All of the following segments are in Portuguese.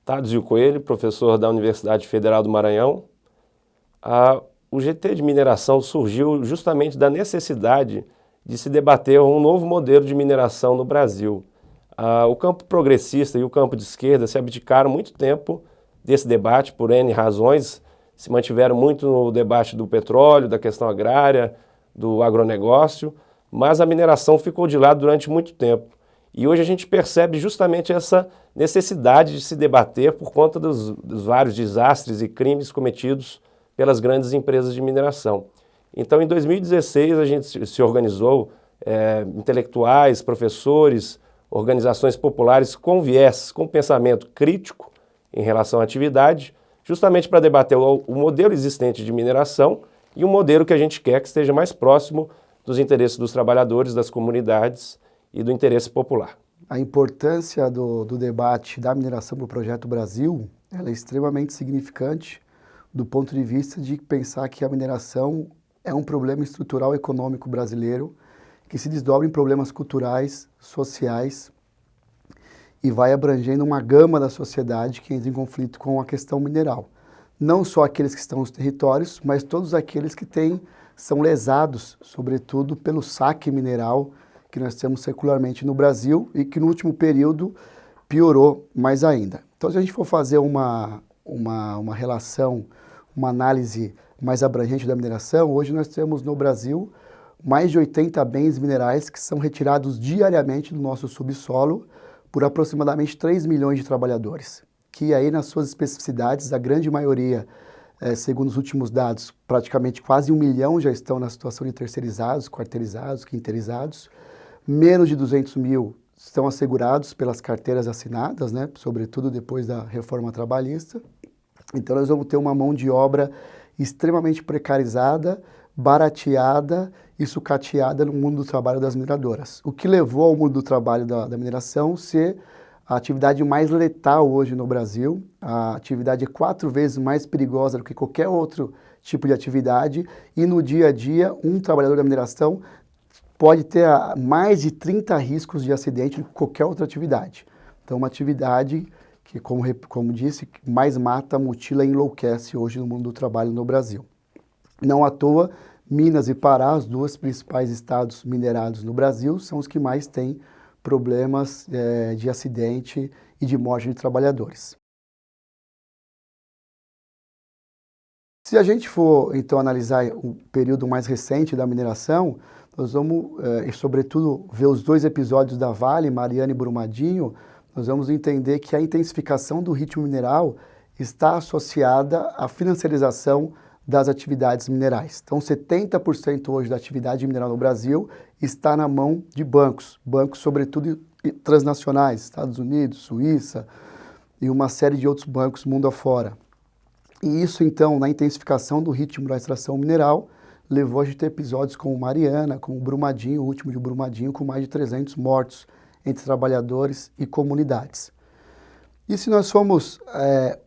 Tádzio Coelho, professor da Universidade Federal do Maranhão. O GT de mineração surgiu justamente da necessidade de se debater um novo modelo de mineração no Brasil. O campo progressista e o campo de esquerda se abdicaram muito tempo desse debate por N razões, se mantiveram muito no debate do petróleo, da questão agrária, do agronegócio, mas a mineração ficou de lado durante muito tempo. E hoje a gente percebe justamente essa necessidade de se debater por conta dos vários desastres e crimes cometidos pelas grandes empresas de mineração. Então, em 2016, a gente se organizou, intelectuais, professores, organizações populares com viés, com pensamento crítico em relação à atividade, justamente para debater o modelo existente de mineração e um modelo que a gente quer que esteja mais próximo dos interesses dos trabalhadores, das comunidades e do interesse popular. A importância do debate da mineração para o Projeto Brasil, ela é extremamente significante do ponto de vista de pensar que a mineração é um problema estrutural econômico brasileiro que se desdobra em problemas culturais, sociais e vai abrangendo uma gama da sociedade que entra em conflito com a questão mineral. Não só aqueles que estão nos territórios, mas todos aqueles que são lesados, sobretudo pelo saque mineral que nós temos secularmente no Brasil e que no último período piorou mais ainda. Então, se a gente for fazer uma relação, uma análise mais abrangente da mineração, hoje nós temos no Brasil mais de 80 bens minerais que são retirados diariamente do nosso subsolo por aproximadamente 3 milhões de trabalhadores, que aí nas suas especificidades, a grande maioria, segundo os últimos dados, praticamente quase 1 milhão já estão na situação de terceirizados, quarteirizados, quinteirizados, menos de 200 mil estão assegurados pelas carteiras assinadas, né, sobretudo depois da reforma trabalhista. Então nós vamos ter uma mão de obra extremamente precarizada, barateada e sucateada no mundo do trabalho das mineradoras. O que levou ao mundo do trabalho da mineração ser a atividade mais letal hoje no Brasil. A atividade é 4 vezes mais perigosa do que qualquer outro tipo de atividade e no dia a dia um trabalhador da mineração pode ter mais de 30 riscos de acidente do que qualquer outra atividade. Então, uma atividade que, como disse, mais mata, mutila e enlouquece hoje no mundo do trabalho no Brasil. Não à toa, Minas e Pará, os 2 principais estados minerados no Brasil, são os que mais têm problemas de acidente e de morte de trabalhadores. Se a gente for, então, analisar o período mais recente da mineração, nós vamos, sobretudo, ver os 2 episódios da Vale, Mariana e Brumadinho, nós vamos entender que a intensificação do ritmo mineral está associada à financiarização das atividades minerais. Então, 70% hoje da atividade mineral no Brasil está na mão de bancos, sobretudo transnacionais, Estados Unidos, Suíça e uma série de outros bancos mundo afora. E isso, então, na intensificação do ritmo da extração mineral, levou a gente a ter episódios como Mariana, como Brumadinho, o último de Brumadinho, com mais de 300 mortos entre trabalhadores e comunidades. E se nós formos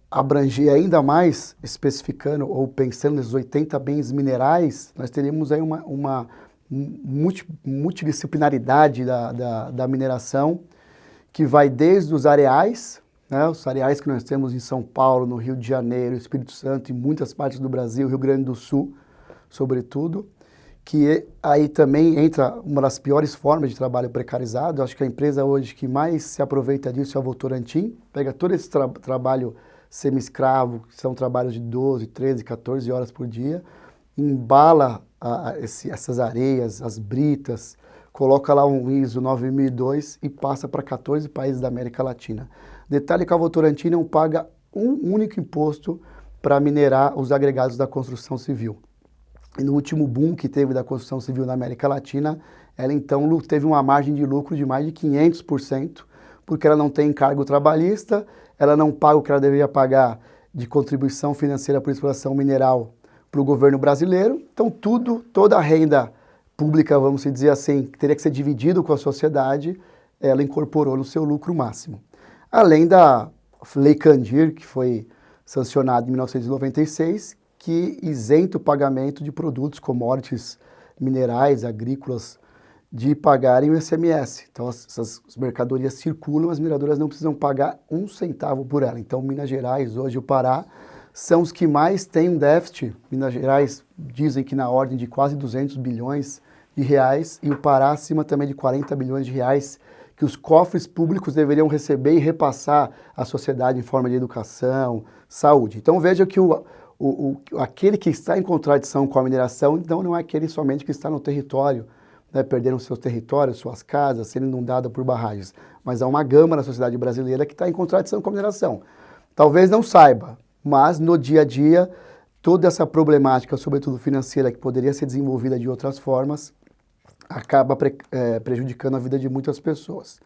abranger ainda mais, especificando ou pensando nesses 80 bens minerais, nós teríamos aí uma multidisciplinaridade da mineração, que vai desde os areais, né, os areais que nós temos em São Paulo, no Rio de Janeiro, Espírito Santo e muitas partes do Brasil, Rio Grande do Sul, sobretudo, que aí também entra uma das piores formas de trabalho precarizado. Eu acho que a empresa hoje que mais se aproveita disso é a Votorantim, pega todo esse trabalho semi-escravo, que são trabalhos de 12, 13, 14 horas por dia, embala essas areias, as britas, coloca lá um ISO 9002 e passa para 14 países da América Latina. Detalhe que a Votorantim não paga um único imposto para minerar os agregados da construção civil. E no último boom que teve da construção civil na América Latina, ela então teve uma margem de lucro de mais de 500%, porque ela não tem encargo trabalhista, ela não paga o que ela deveria pagar de contribuição financeira por exploração mineral para o governo brasileiro. Então toda a renda pública, vamos dizer assim, que teria que ser dividido com a sociedade, ela incorporou no seu lucro máximo. Além da Lei Candir, que foi sancionada em 1996, que isenta o pagamento de produtos, commodities minerais, agrícolas de pagarem o ICMS. Então, essas mercadorias circulam, as mineradoras não precisam pagar um centavo por ela. Então, Minas Gerais, hoje o Pará, são os que mais têm um déficit. Minas Gerais dizem que na ordem de quase 200 bilhões de reais e o Pará acima também de 40 bilhões de reais que os cofres públicos deveriam receber e repassar à sociedade em forma de educação, saúde. Então, veja que aquele que está em contradição com a mineração, então não é aquele somente que está no território, né, perderam seus territórios, suas casas, sendo inundada por barragens. Mas há uma gama na sociedade brasileira que está em contradição com a mineração. Talvez não saiba, mas no dia a dia, toda essa problemática, sobretudo financeira, que poderia ser desenvolvida de outras formas, acaba prejudicando a vida de muitas pessoas.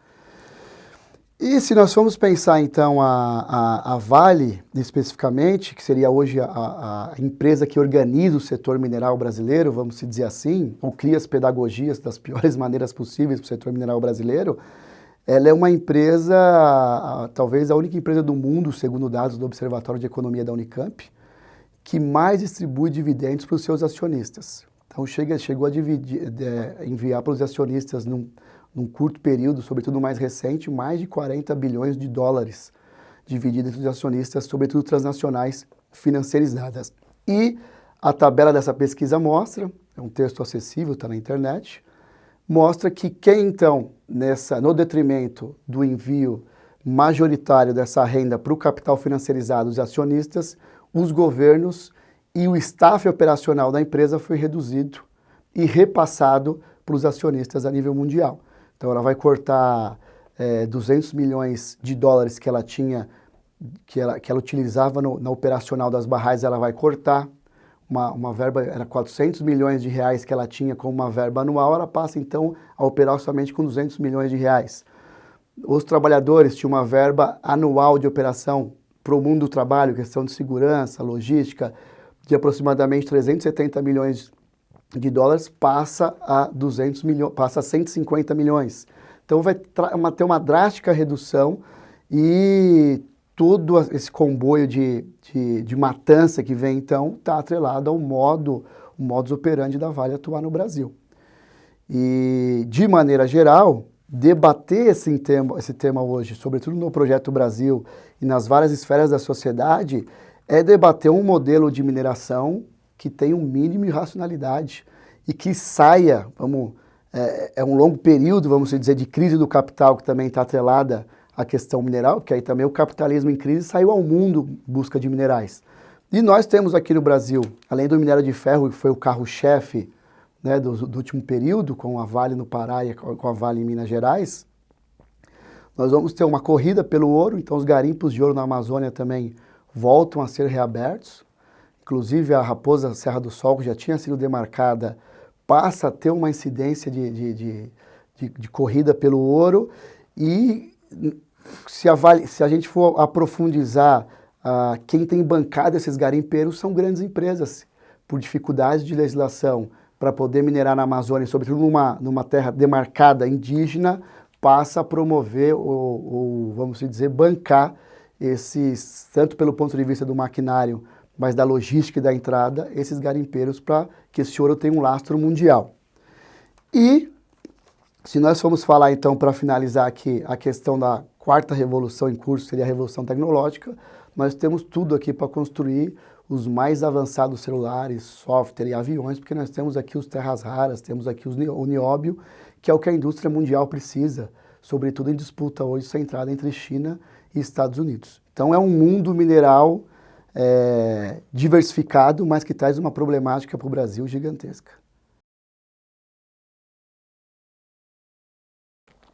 E se nós formos pensar então a Vale, especificamente, que seria hoje a empresa que organiza o setor mineral brasileiro, vamos dizer assim, ou cria as pedagogias das piores maneiras possíveis para o setor mineral brasileiro, ela é uma empresa, talvez a única empresa do mundo, segundo dados do Observatório de Economia da Unicamp, que mais distribui dividendos para os seus acionistas. Então chegou a enviar para os acionistas num curto período, sobretudo mais recente, mais de 40 bilhões de dólares divididos entre os acionistas, sobretudo transnacionais financiarizadas. E a tabela dessa pesquisa mostra, é um texto acessível, está na internet, mostra que quem então, no detrimento do envio majoritário dessa renda para o capital financiarizado dos acionistas, os governos e o staff operacional da empresa foi reduzido e repassado para os acionistas a nível mundial. Então ela vai cortar 200 milhões de dólares que ela tinha, que ela utilizava na operacional das barragens, ela vai cortar. Uma verba, era 400 milhões de reais que ela tinha como uma verba anual, ela passa então a operar somente com 200 milhões de reais. Os trabalhadores tinham uma verba anual de operação para o mundo do trabalho, questão de segurança, logística, de aproximadamente 370 milhões de dólares, passa a 200 milhões, passa a 150 milhões. Então vai ter uma drástica redução e todo esse comboio de matança que vem, então, está atrelado ao modus operandi da Vale atuar no Brasil. E, de maneira geral, debater esse tema hoje, sobretudo no Projeto Brasil e nas várias esferas da sociedade, é debater um modelo de mineração que tenha um mínimo de racionalidade e que saia, é um longo período, vamos dizer, de crise do capital que também está atrelada a questão mineral, porque aí também o capitalismo em crise saiu ao mundo em busca de minerais. E nós temos aqui no Brasil, além do minério de ferro, que foi o carro-chefe, né, do último período, com a Vale no Pará e com a Vale em Minas Gerais, nós vamos ter uma corrida pelo ouro, então os garimpos de ouro na Amazônia também voltam a ser reabertos. Inclusive a Raposa Serra do Sol, que já tinha sido demarcada, passa a ter uma incidência de corrida pelo ouro e se a gente for aprofundizar, quem tem bancado esses garimpeiros são grandes empresas, por dificuldades de legislação para poder minerar na Amazônia, sobretudo numa terra demarcada indígena, passa a promover ou vamos dizer, bancar esses, tanto pelo ponto de vista do maquinário, mas da logística e da entrada, esses garimpeiros para que esse ouro tenha um lastro mundial. E se nós formos falar então, para finalizar aqui, a questão da quarta revolução em curso, seria a revolução tecnológica, nós temos tudo aqui para construir os mais avançados celulares, software e aviões, porque nós temos aqui os terras raras, temos aqui o nióbio, que é o que a indústria mundial precisa, sobretudo em disputa hoje centrada entre China e Estados Unidos. Então é um mundo mineral diversificado, mas que traz uma problemática para o Brasil gigantesca.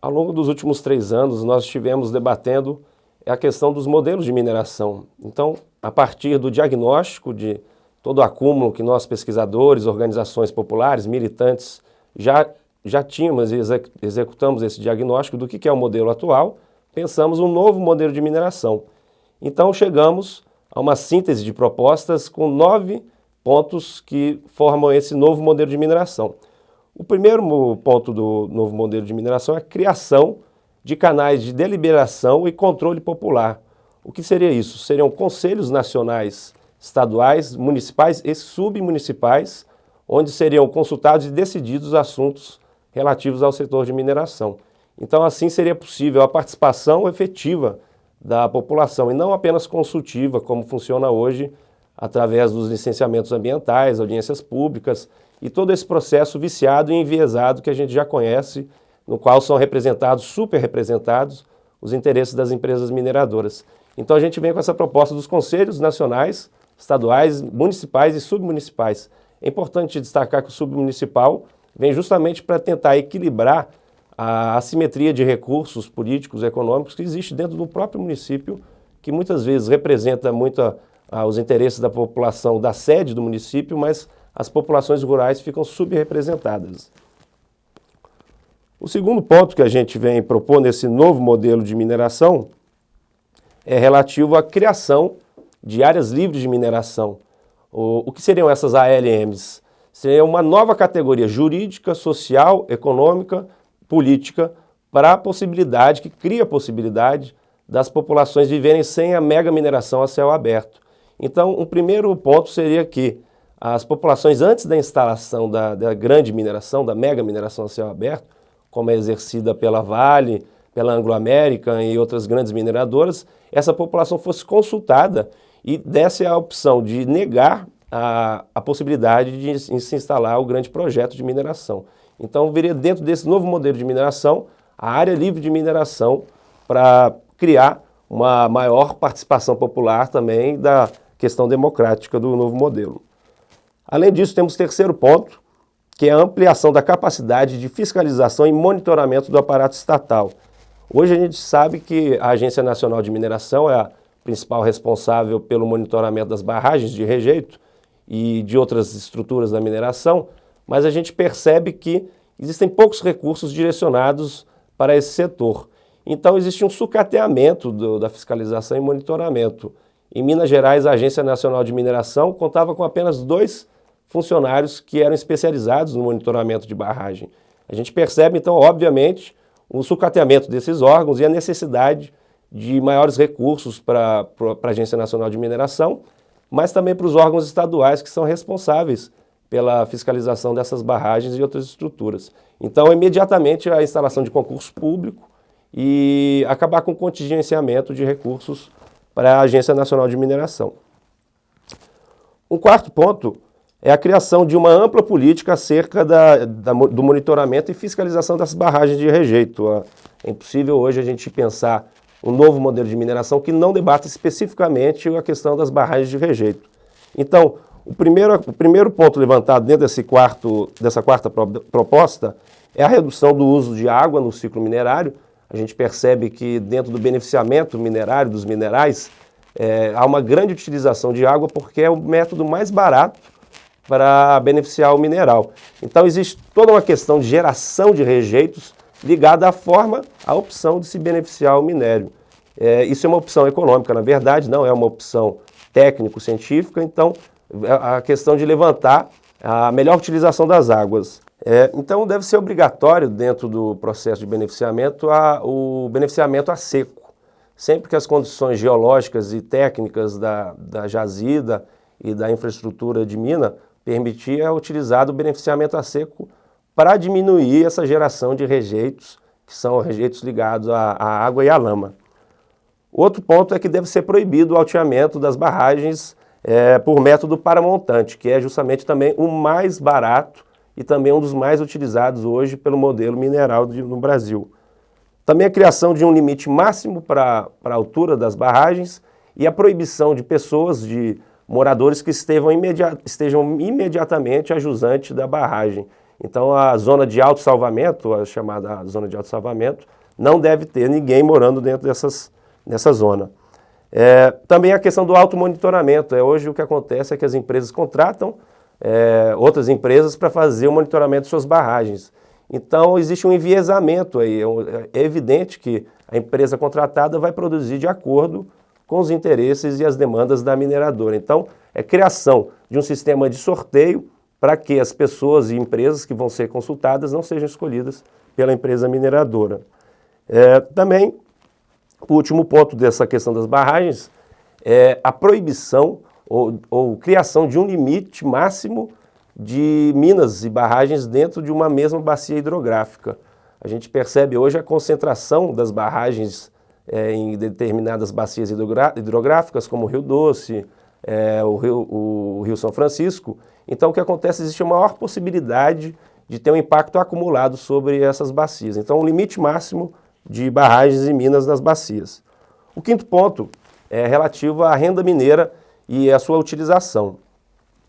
Ao longo dos últimos 3 anos, nós estivemos debatendo a questão dos modelos de mineração. Então, a partir do diagnóstico de todo o acúmulo que nós, pesquisadores, organizações populares, militantes, já tínhamos e executamos esse diagnóstico do que é o modelo atual, pensamos um novo modelo de mineração. Então, chegamos a uma síntese de propostas com 9 pontos que formam esse novo modelo de mineração. O primeiro ponto do novo modelo de mineração é a criação de canais de deliberação e controle popular. O que seria isso? Seriam conselhos nacionais, estaduais, municipais e submunicipais, onde seriam consultados e decididos assuntos relativos ao setor de mineração. Então, assim seria possível a participação efetiva da população e não apenas consultiva, como funciona hoje através dos licenciamentos ambientais, audiências públicas e todo esse processo viciado e enviesado que a gente já conhece, no qual são representados, super representados, os interesses das empresas mineradoras. Então a gente vem com essa proposta dos conselhos nacionais, estaduais, municipais e submunicipais. É importante destacar que o submunicipal vem justamente para tentar equilibrar a assimetria de recursos políticos e econômicos que existe dentro do próprio município, que muitas vezes representa muito os interesses da população da sede do município, mas as populações rurais ficam subrepresentadas. O segundo ponto que a gente vem propor nesse novo modelo de mineração é relativo à criação de áreas livres de mineração. O que seriam essas ALMs? Seria uma nova categoria jurídica, social, econômica, política, para a possibilidade, que cria a possibilidade das populações viverem sem a mega mineração a céu aberto. Então, um primeiro ponto seria que as populações, antes da instalação da grande mineração, da mega mineração a céu aberto, como é exercida pela Vale, pela Anglo American e outras grandes mineradoras, essa população fosse consultada e desse a opção de negar a possibilidade de se instalar o grande projeto de mineração. Então, viria dentro desse novo modelo de mineração, a área livre de mineração para criar uma maior participação popular também da questão democrática do novo modelo. Além disso, temos o terceiro ponto, que é a ampliação da capacidade de fiscalização e monitoramento do aparato estatal. Hoje a gente sabe que a Agência Nacional de Mineração é a principal responsável pelo monitoramento das barragens de rejeito e de outras estruturas da mineração, mas a gente percebe que existem poucos recursos direcionados para esse setor. Então existe um sucateamento da fiscalização e monitoramento. Em Minas Gerais, a Agência Nacional de Mineração contava com apenas 2 funcionários que eram especializados no monitoramento de barragem. A gente percebe, então, obviamente, o sucateamento desses órgãos e a necessidade de maiores recursos para a Agência Nacional de Mineração, mas também para os órgãos estaduais que são responsáveis pela fiscalização dessas barragens e outras estruturas. Então, imediatamente, a instalação de concurso público e acabar com o contingenciamento de recursos para a Agência Nacional de Mineração. Um quarto ponto é a criação de uma ampla política acerca do monitoramento e fiscalização das barragens de rejeito. É impossível hoje a gente pensar um novo modelo de mineração que não debata especificamente a questão das barragens de rejeito. Então, o primeiro ponto levantado dentro dessa quarta proposta é a redução do uso de água no ciclo minerário. A gente percebe que dentro do beneficiamento minerário dos minerais há uma grande utilização de água porque é o método mais barato para beneficiar o mineral. Então existe toda uma questão de geração de rejeitos ligada à opção de se beneficiar o minério. Isso é uma opção econômica, na verdade, não é uma opção técnico-científica, então a questão de levantar a melhor utilização das águas. Então deve ser obrigatório dentro do processo de beneficiamento o beneficiamento a seco. Sempre que as condições geológicas e técnicas da jazida e da infraestrutura de mina permitir utilizar o beneficiamento a seco para diminuir essa geração de rejeitos, que são rejeitos ligados à água e à lama. Outro ponto é que deve ser proibido o alteamento das barragens por método paramontante, que é justamente também o mais barato e também um dos mais utilizados hoje pelo modelo mineral no Brasil. Também a criação de um limite máximo para a altura das barragens e a proibição de pessoas, de moradores que estejam imediatamente a jusante da barragem. Então a zona de autossalvamento, a chamada zona de autossalvamento, não deve ter ninguém morando dentro dessa zona. Também a questão do automonitoramento. Hoje o que acontece é que as empresas contratam outras empresas para fazer o monitoramento de suas barragens. Então existe um enviesamento aí. É evidente que a empresa contratada vai produzir de acordo com os interesses e as demandas da mineradora. Então, é criação de um sistema de sorteio para que as pessoas e empresas que vão ser consultadas não sejam escolhidas pela empresa mineradora. Também, o último ponto dessa questão das barragens é a proibição ou criação de um limite máximo de minas e barragens dentro de uma mesma bacia hidrográfica. A gente percebe hoje a concentração das barragens em determinadas bacias hidrográficas, como o Rio Doce, o Rio São Francisco. Então o que acontece? Existe uma maior possibilidade de ter um impacto acumulado sobre essas bacias. Então um limite máximo de barragens e minas nas bacias. O quinto ponto é relativo à renda mineira e à sua utilização.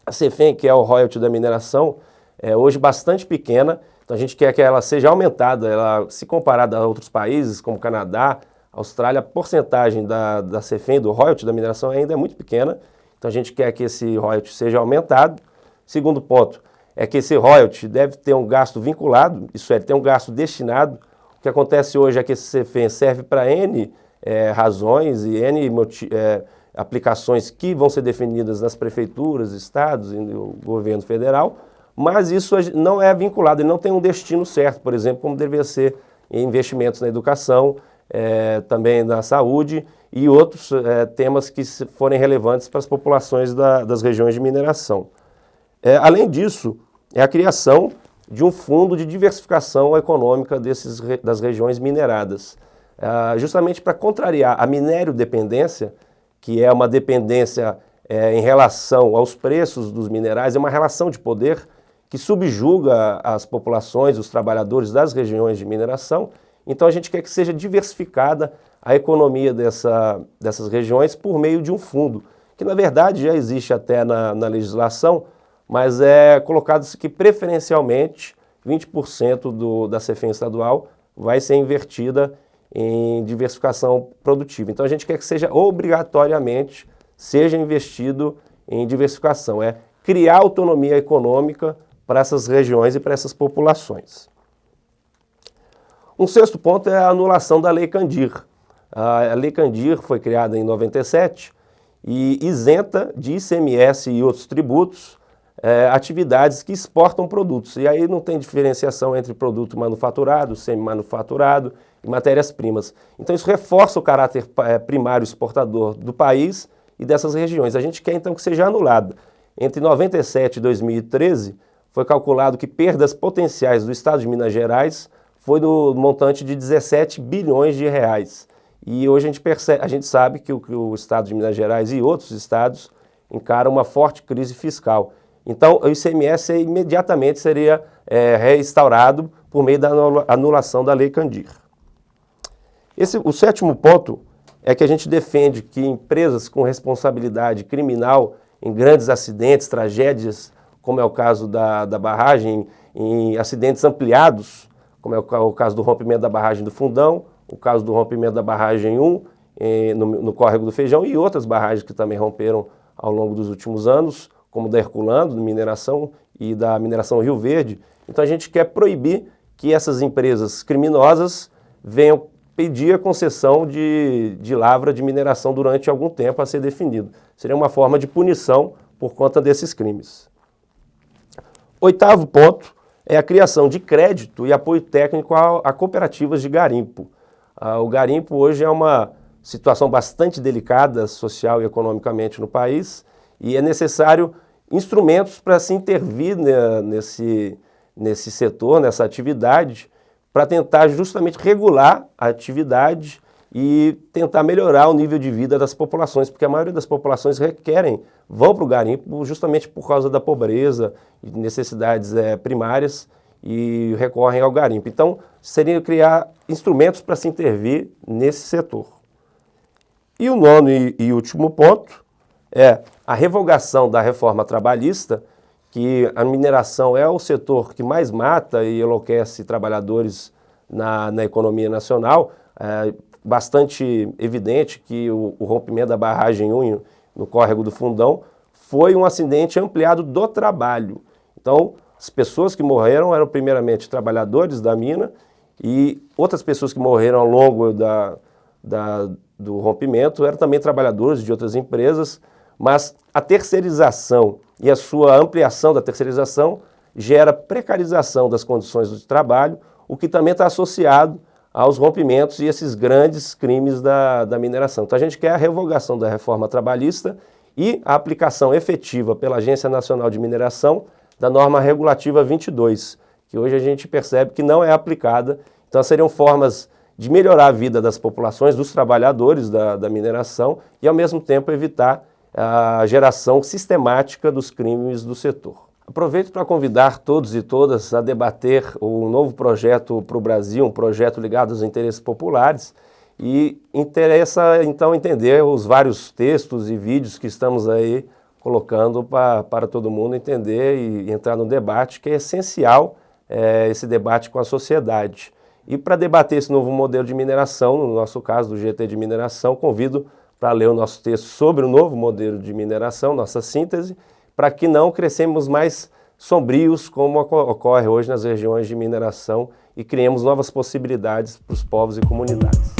A CEFEM, que é o royalty da mineração, é hoje bastante pequena, então a gente quer que ela seja aumentada. Ela, se comparada a outros países como Canadá, Austrália, a porcentagem da CEFEM, do royalty da mineração, ainda é muito pequena, então a gente quer que esse royalty seja aumentado. Segundo ponto é que esse royalty deve ter um gasto vinculado, isso é, ter um gasto destinado. O que acontece hoje é que esse CEFEM serve para N razões e N aplicações que vão ser definidas nas prefeituras, estados e no governo federal, mas isso não é vinculado, ele não tem um destino certo, por exemplo, como deveria ser em investimentos na educação, também na saúde e outros temas que forem relevantes para as populações das regiões de mineração. Além disso, é a criação de um fundo de diversificação econômica das regiões mineradas, justamente para contrariar a minério-dependência, que é uma dependência em relação aos preços dos minerais, é uma relação de poder que subjuga as populações, os trabalhadores das regiões de mineração. Então a gente quer que seja diversificada a economia dessas regiões por meio de um fundo, que na verdade já existe até na legislação, mas é colocado que preferencialmente 20% da CEFEM estadual vai ser invertida em diversificação produtiva. Então a gente quer que seja obrigatoriamente investido em diversificação, criar autonomia econômica para essas regiões e para essas populações. Um sexto ponto é a anulação da Lei Candir. A Lei Candir foi criada em 97 e isenta de ICMS e outros tributos atividades que exportam produtos. E aí não tem diferenciação entre produto manufaturado, semi-manufaturado e matérias-primas. Então isso reforça o caráter primário exportador do país e dessas regiões. A gente quer então que seja anulado. Entre 97 e 2013, foi calculado que perdas potenciais do estado de Minas Gerais foi no montante de 17 bilhões de reais. E hoje a gente sabe que o estado de Minas Gerais e outros estados encaram uma forte crise fiscal. Então, o ICMS imediatamente seria reinstaurado por meio da anulação da Lei Candir. O sétimo ponto é que a gente defende que empresas com responsabilidade criminal em grandes acidentes, tragédias, como é o caso da barragem, em acidentes ampliados, como é o caso do rompimento da barragem do Fundão, o caso do rompimento da barragem 1, no Córrego do Feijão, e outras barragens que também romperam ao longo dos últimos anos, como da Herculano, de mineração, e da mineração Rio Verde. Então a gente quer proibir que essas empresas criminosas venham pedir a concessão de lavra de mineração durante algum tempo a ser definido. Seria uma forma de punição por conta desses crimes. Oitavo ponto é a criação de crédito e apoio técnico a cooperativas de garimpo. O garimpo hoje é uma situação bastante delicada social e economicamente no país, e é necessário instrumentos para se intervir nesse setor, nessa atividade, para tentar justamente regular a atividade e tentar melhorar o nível de vida das populações, porque a maioria das populações vão para o garimpo justamente por causa da pobreza e necessidades primárias e recorrem ao garimpo. Então, seria criar instrumentos para se intervir nesse setor. E o nono e último ponto é a revogação da reforma trabalhista, que a mineração é o setor que mais mata e enlouquece trabalhadores na economia nacional. É bastante evidente que o rompimento da barragem 1 no Córrego do Fundão foi um acidente ampliado do trabalho. Então, as pessoas que morreram eram primeiramente trabalhadores da mina e outras pessoas que morreram ao longo do rompimento eram também trabalhadores de outras empresas, mas a terceirização e a sua ampliação da terceirização gera precarização das condições de trabalho, o que também está associado aos rompimentos e esses grandes crimes da mineração. Então a gente quer a revogação da reforma trabalhista e a aplicação efetiva pela Agência Nacional de Mineração da norma regulativa 22, que hoje a gente percebe que não é aplicada. Então seriam formas de melhorar a vida das populações, dos trabalhadores da mineração e ao mesmo tempo evitar a geração sistemática dos crimes do setor. Aproveito para convidar todos e todas a debater o novo projeto para o Brasil, um projeto ligado aos interesses populares, e interessa então entender os vários textos e vídeos que estamos aí colocando para todo mundo entender e entrar no debate, que é essencial esse debate com a sociedade. E para debater esse novo modelo de mineração, no nosso caso do GT de mineração, convido para ler o nosso texto sobre o novo modelo de mineração, nossa síntese, para que não crescemos mais sombrios como ocorre hoje nas regiões de mineração e criemos novas possibilidades para os povos e comunidades.